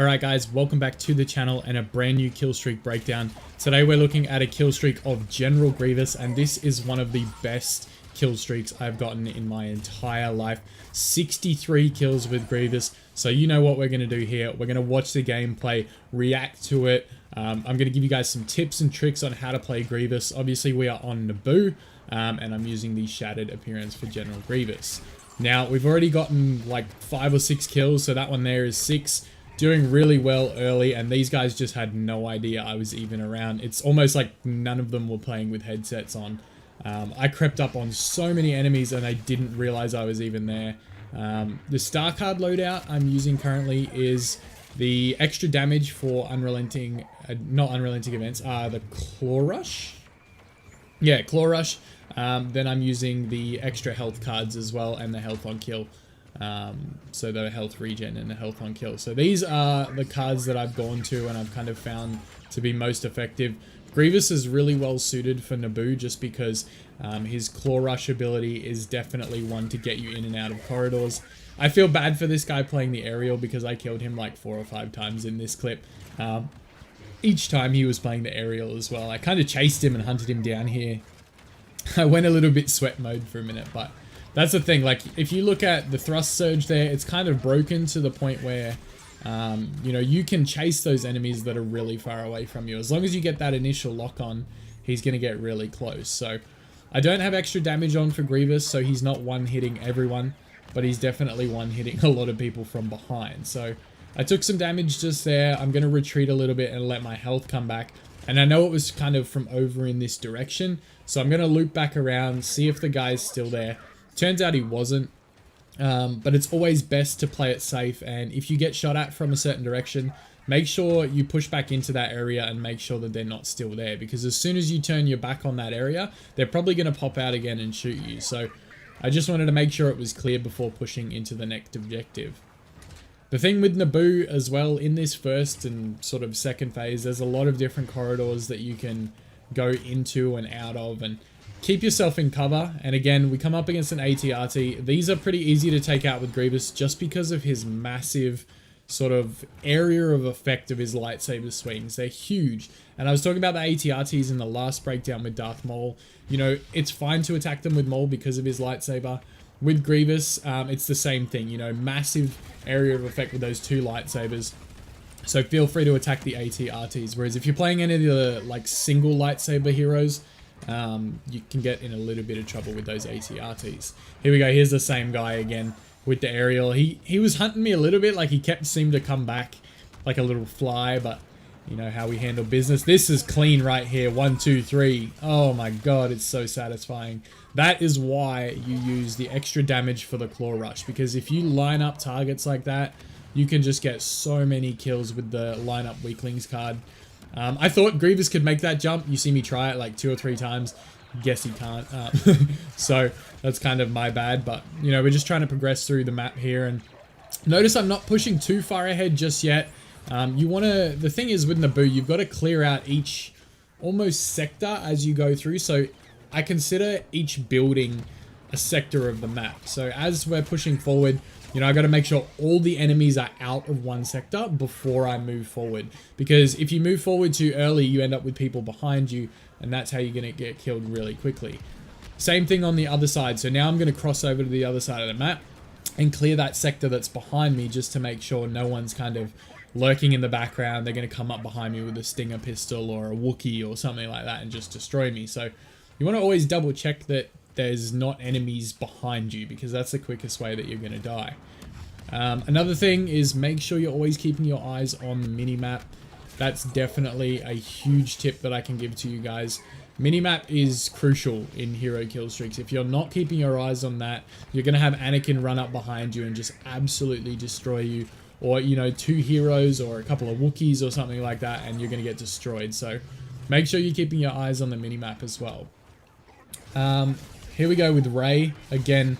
Alright guys, welcome back to the channel and a brand new Killstreak breakdown. Today we're looking at a Killstreak of General Grievous, and this is one of the best Killstreaks I've gotten in my entire life. 63 kills with Grievous, so you know what we're going to do here. We're going to watch the gameplay, react to it. I'm going to give you guys some tips and tricks on how to play Grievous. Obviously we are on Naboo, and I'm using the Shattered appearance for General Grievous. Now we've already gotten like 5 or 6 kills, so that one there is 6. Doing really well early, and these guys just had no idea I was even around. It's almost like none of them were playing with headsets on. I crept up on so many enemies and they didn't realize I was even there. The star card loadout I'm using currently is the extra damage for unrelenting, not unrelenting events, the Claw Rush. Yeah, Claw Rush. Then I'm using the extra health cards as well, and the health on kill. So the health regen and the health on kill. So these are the cards that I've gone to and I've kind of found to be most effective. Grievous is really well suited for Naboo just because his Claw Rush ability is definitely one to get you in and out of corridors. I feel bad for this guy playing the aerial because I killed him like 4 or 5 times in this clip. Each time he was playing the aerial as well. I kind of chased him and hunted him down here. I went a little bit sweat mode for a minute, but that's the thing. Like, if you look at the thrust surge there, it's kind of broken to the point where, you know, you can chase those enemies that are really far away from you. As long as you get that initial lock on, he's going to get really close. So, I don't have extra damage on for Grievous, so he's not one-hitting everyone, but he's definitely one-hitting a lot of people from behind. So, I took some damage just there. I'm going to retreat a little bit and let my health come back. And I know it was kind of from over in this direction, so I'm going to loop back around, see if the guy's still there. Turns out he wasn't, but it's always best to play it safe, and if you get shot at from a certain direction, make sure you push back into that area and make sure that they're not still there, because as soon as you turn your back on that area, they're probably going to pop out again and shoot you. So I just wanted to make sure it was clear before pushing into the next objective. The thing with Naboo as well, in this first and sort of second phase, there's a lot of different corridors that you can go into and out of, and keep yourself in cover. And again, we come up against an AT-RT. These are pretty easy to take out with Grievous just because of his massive sort of area of effect of his lightsaber swings. They're huge. And I was talking about the AT-RTs in the last breakdown with Darth Maul. You know, it's fine to attack them with Maul because of his lightsaber. With Grievous, it's the same thing. You know, massive area of effect with those 2 lightsabers. So feel free to attack the AT-RTs. Whereas if you're playing any of the like single lightsaber heroes, you can get in a little bit of trouble with those AT-RTs. Here we go. Here's the same guy again with the aerial. He was hunting me a little bit. Like, he kept seeming to come back like a little fly, but you know how we handle business. This is clean right here. 1, 2, 3. Oh my god, it's so satisfying. That is why you use the extra damage for the Claw Rush, because if you line up targets like that, you can just get so many kills with the line up weaklings card. I thought Grievous could make that jump. You see me try it like 2 or 3 times. Guess he can't. So that's kind of my bad. But, you know, we're just trying to progress through the map here. And notice I'm not pushing too far ahead just yet. You want to... The thing is with Naboo, you've got to clear out each almost sector as you go through. So I consider each building a sector of the map. So as we're pushing forward, you know, I got to make sure all the enemies are out of one sector before I move forward. Because if you move forward too early, you end up with people behind you, and that's how you're going to get killed really quickly. Same thing on the other side. So now I'm going to cross over to the other side of the map and clear that sector that's behind me just to make sure no one's kind of lurking in the background. They're going to come up behind me with a Stinger pistol or a Wookiee or something like that and just destroy me. So you want to always double check that there's not enemies behind you, because that's the quickest way that you're going to die. Another thing is make sure you're always keeping your eyes on the minimap. That's definitely a huge tip that I can give to you guys. Minimap is crucial in hero kill streaks. If you're not keeping your eyes on that, you're going to have Anakin run up behind you and just absolutely destroy you. Or, you know, 2 heroes or a couple of Wookiees or something like that, and you're going to get destroyed. So make sure you're keeping your eyes on the minimap as well. Here we go with Rey. Again,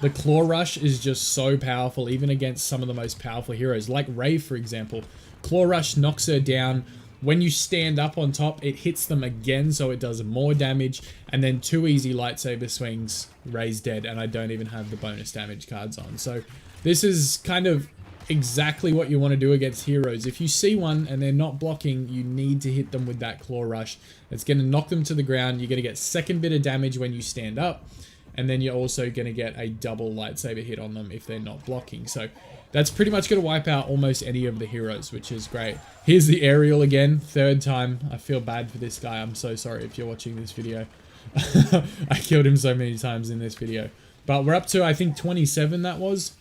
the Claw Rush is just so powerful, even against some of the most powerful heroes. Like Rey, for example. Claw Rush knocks her down. When you stand up on top, it hits them again, so it does more damage. And then 2 easy lightsaber swings, Rey's dead, and I don't even have the bonus damage cards on. So this is kind of exactly what you want to do against heroes. If you see one and they're not blocking, you need to hit them with that claw rush. It's going to knock them to the ground. You're going to get second bit of damage when you stand up, and then you're also going to get a double lightsaber hit on them if they're not blocking. So that's pretty much going to wipe out almost any of the heroes, which is great. Here's the aerial again, third time. I feel bad for this guy. I'm so sorry if you're watching this video. I killed him so many times in this video. But we're up to, I think, 27 that was.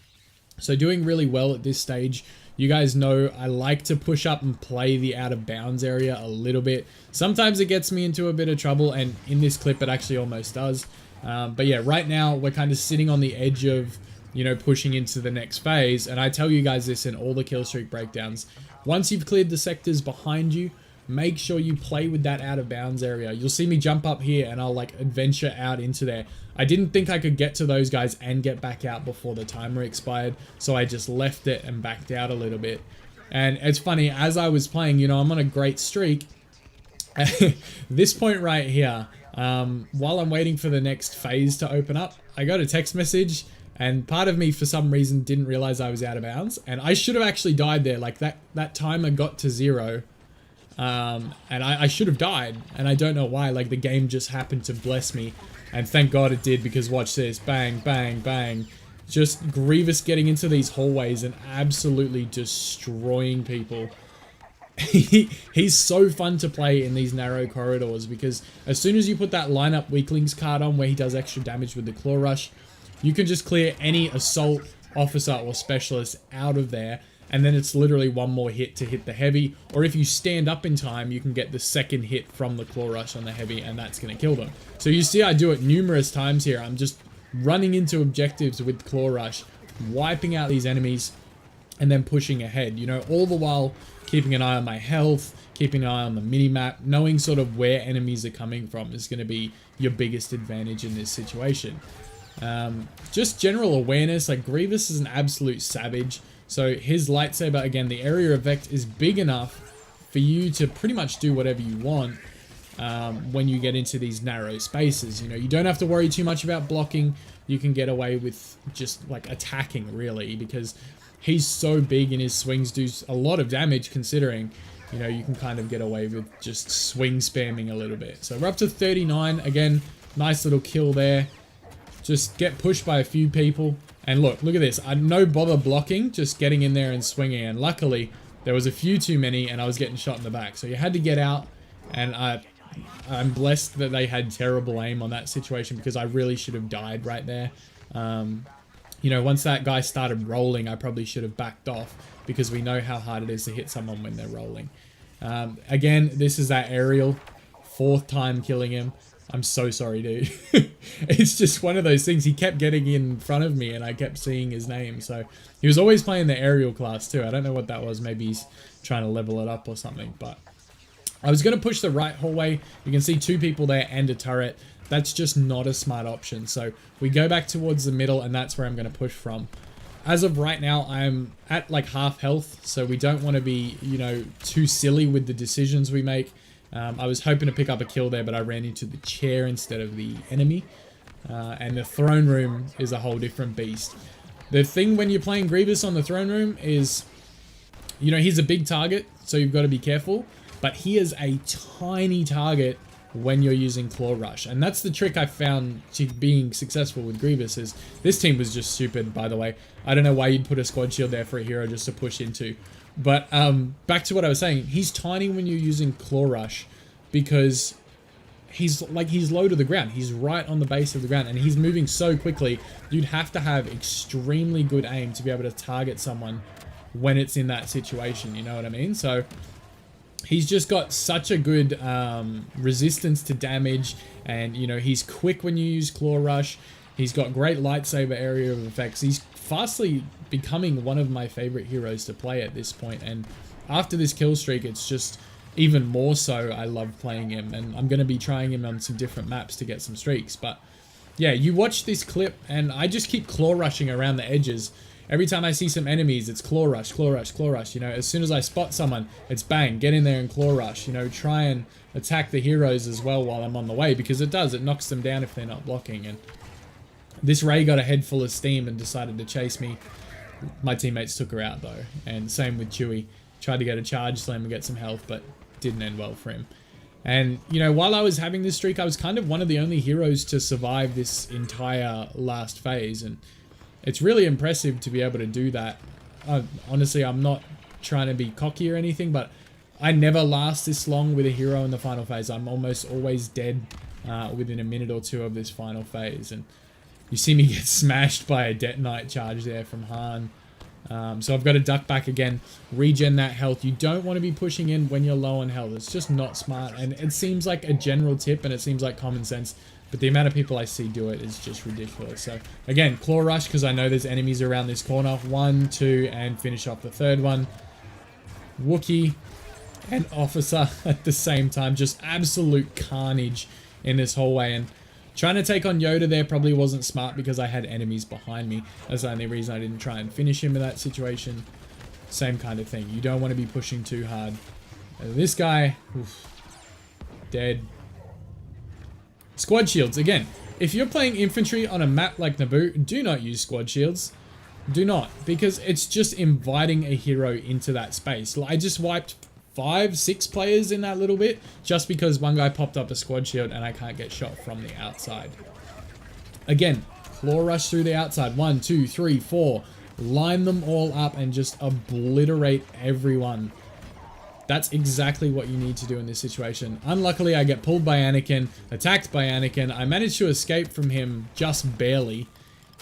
So doing really well at this stage. You guys know I like to push up and play the out of bounds area a little bit. Sometimes it gets me into a bit of trouble, and in this clip it actually almost does. But yeah, right now we're kind of sitting on the edge of, you know, pushing into the next phase. And I tell you guys this in all the Killstreak breakdowns. Once you've cleared the sectors behind you, make sure you play with that out of bounds area. You'll see me jump up here and I'll like adventure out into there. I didn't think I could get to those guys and get back out before the timer expired, so I just left it and backed out a little bit. And it's funny, as I was playing, you know, I'm on a great streak. This point right here, while I'm waiting for the next phase to open up, I got a text message, and part of me for some reason didn't realize I was out of bounds, and I should have actually died there. Like that timer got to 0. And I should have died, and I don't know why. Like, the game just happened to bless me, and thank God it did, because watch this. Bang, bang, bang. Just Grievous getting into these hallways and absolutely destroying people. He's so fun to play in these narrow corridors, because as soon as you put that lineup weaklings card on where he does extra damage with the claw rush, you can just clear any assault officer or specialist out of there. And then it's literally one more hit to hit the heavy. Or if you stand up in time, you can get the second hit from the claw rush on the heavy, and that's going to kill them. So you see I do it numerous times here. I'm just running into objectives with claw rush, wiping out these enemies, and then pushing ahead. You know, all the while keeping an eye on my health, keeping an eye on the mini-map, knowing sort of where enemies are coming from is going to be your biggest advantage in this situation. Just general awareness, like Grievous is an absolute savage. So his lightsaber, again, the area of effect is big enough for you to pretty much do whatever you want when you get into these narrow spaces. You know, you don't have to worry too much about blocking. You can get away with just like attacking, really, because he's so big and his swings do a lot of damage, considering, you know, you can kind of get away with just swing spamming a little bit. So we're up to 39. Again, nice little kill there. Just get pushed by a few people. And look at this. I no bother blocking, just getting in there and swinging. And luckily, there was a few too many and I was getting shot in the back. So you had to get out. And I'm blessed that they had terrible aim on that situation, because I really should have died right there. You know, once that guy started rolling, I probably should have backed off, because we know how hard it is to hit someone when they're rolling. Again, this is that aerial. 4th time killing him. I'm so sorry, dude. It's just one of those things. He kept getting in front of me and I kept seeing his name. So he was always playing the aerial class too. I don't know what that was. Maybe he's trying to level it up or something. But I was going to push the right hallway. You can see 2 people there and a turret. That's just not a smart option. So we go back towards the middle, and that's where I'm going to push from. As of right now, I'm at like half health. So we don't want to be, you know, too silly with the decisions we make. I was hoping to pick up a kill there, but I ran into the chair instead of the enemy. And the throne room is a whole different beast. The thing when you're playing Grievous on the throne room is, you know, he's a big target, so you've got to be careful. But he is a tiny target when you're using claw rush. And that's the trick I found to being successful with Grievous. Is this team was just stupid, by the way. I don't know why you'd put a squad shield there for a hero just to push into. But back to what I was saying, he's tiny when you're using claw rush, because he's low to the ground. He's right on the base of the ground, and he's moving so quickly. You'd have to have extremely good aim to be able to target someone when it's in that situation. You know what I mean? So he's just got such a good resistance to damage, and you know, he's quick when you use claw rush. He's got great lightsaber area of effects. He's fastly becoming one of my favorite heroes to play at this point, and after this kill streak, it's just even more so. I love playing him, and I'm going to be trying him on some different maps to get some streaks. But yeah, you watch this clip and I just keep claw rushing around the edges. Every time I see some enemies, it's claw rush, claw rush, claw rush. You know, as soon as I spot someone, it's bang, get in there and claw rush. You know, try and attack the heroes as well while I'm on the way, because it knocks them down if they're not blocking. And this Ray got a head full of steam and decided to chase me. My teammates took her out though, and same with Chewie. Tried to get a charge slam and get some health, but didn't end well for him. And, you know, while I was having this streak, I was kind of one of the only heroes to survive this entire last phase, and it's really impressive to be able to do that. Honestly, I'm not trying to be cocky or anything, but I never last this long with a hero in the final phase. I'm almost always dead within a minute or two of this final phase, and you see me get smashed by a detonite charge there from Han. So I've got to duck back again, regen that health. You don't want to be pushing in when you're low on health. It's just not smart, and it seems like a general tip, and it seems like common sense, but the amount of people I see do it is just ridiculous. So again, claw rush, because I know there's enemies around this corner. 1, 2, and finish off the third one. Wookiee and officer at the same time. Just absolute carnage in this hallway, and trying to take on Yoda there probably wasn't smart because I had enemies behind me. That's the only reason I didn't try and finish him in that situation. Same kind of thing. You don't want to be pushing too hard. And this guy, oof, dead. Squad shields. Again, if you're playing infantry on a map like Naboo, do not use squad shields. Do not, because it's just inviting a hero into that space. I just wiped 5, 6 players in that little bit just because one guy popped up a squad shield and I can't get shot from the outside. Again, claw rush through the outside. 1, 2, 3, 4. Line them all up and just obliterate everyone. That's exactly what you need to do in this situation. Unluckily, I get pulled by Anakin, attacked by Anakin. I managed to escape from him just barely.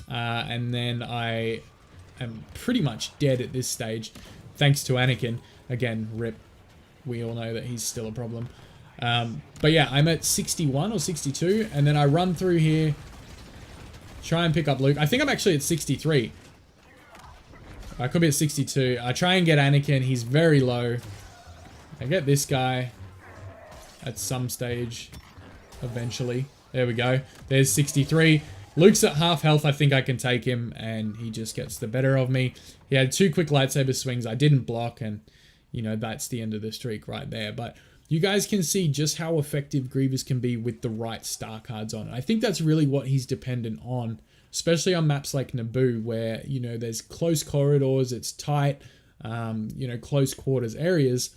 And then I am pretty much dead at this stage, thanks to Anakin. Again, rip. We all know that he's still a problem. But yeah, I'm at 61 or 62, and then I run through here, try and pick up Luke. I think I'm actually at 63. I could be at 62. I try and get Anakin. He's very low. I get this guy at some stage eventually. There we go. There's 63. Luke's at half health. I think I can take him, and he just gets the better of me. He had 2 quick lightsaber swings. I didn't block, and you know, that's the end of the streak right there. But you guys can see just how effective Grievous can be with the right star cards on. I think that's really what he's dependent on, especially on maps like Naboo, where, you know, there's close corridors, it's tight, you know, close quarters areas.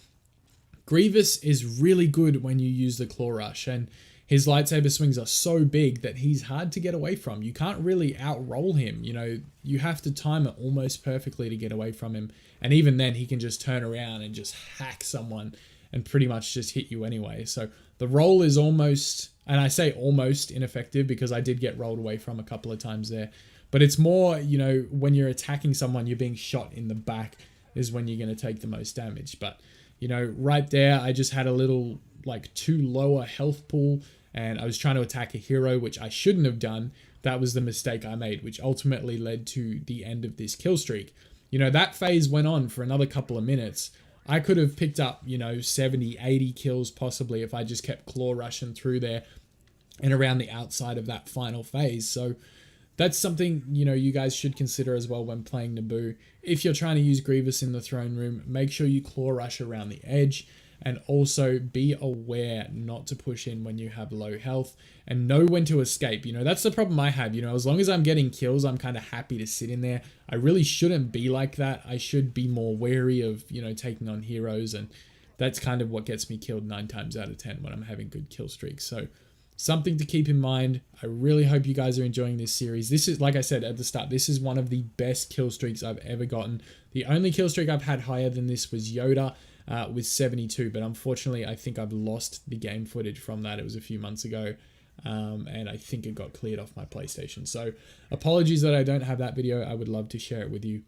Grievous is really good when you use the claw rush, and his lightsaber swings are so big that he's hard to get away from. You can't really outroll him, you know, you have to time it almost perfectly to get away from him. And even then, he can just turn around and just hack someone and pretty much just hit you anyway. So the roll is almost, and I say almost ineffective because I did get rolled away from a couple of times there. But it's more, you know, when you're attacking someone, you're being shot in the back is when you're going to take the most damage. But, you know, right there, I just had a little, like, too lower health pool, and I was trying to attack a hero, which I shouldn't have done. That was the mistake I made, which ultimately led to the end of this kill streak. You know, that phase went on for another couple of minutes. I could have picked up, you know, 70, 80 kills possibly if I just kept claw rushing through there and around the outside of that final phase. So that's something, you know, you guys should consider as well when playing Naboo. If you're trying to use Grievous in the throne room, make sure you claw rush around the edge, and also be aware not to push in when you have low health, and know when to escape. You know, that's the problem I have. You know, as long as I'm getting kills, I'm kind of happy to sit in there. I really shouldn't be like that. I should be more wary of, you know, taking on heroes, and that's kind of what gets me killed 9 times out of 10 when I'm having good kill streaks. So something to keep in mind. I really hope you guys are enjoying this series. This is, like I said at the start, this is one of the best kill streaks I've ever gotten. The only kill streak I've had higher than this was Yoda with 72, but unfortunately I think I've lost the game footage from that. It was a few months ago, and I think it got cleared off my PlayStation. So apologies that I don't have that video. I would love to share it with you,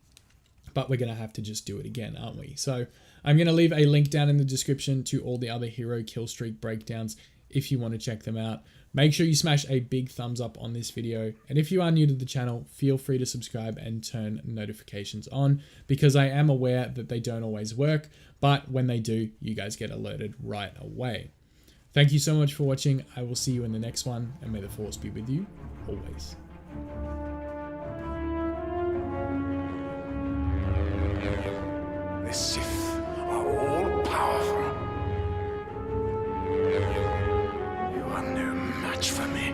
but we're going to have to just do it again, aren't we? So I'm going to leave a link down in the description to all the other hero kill streak breakdowns if you want to check them out. Make sure you smash a big thumbs up on this video. And if you are new to the channel, feel free to subscribe and turn notifications on, because I am aware that they don't always work, but when they do, you guys get alerted right away. Thank you so much for watching. I will see you in the next one, and may the Force be with you always. The Sith are all powerful. You are no match for me.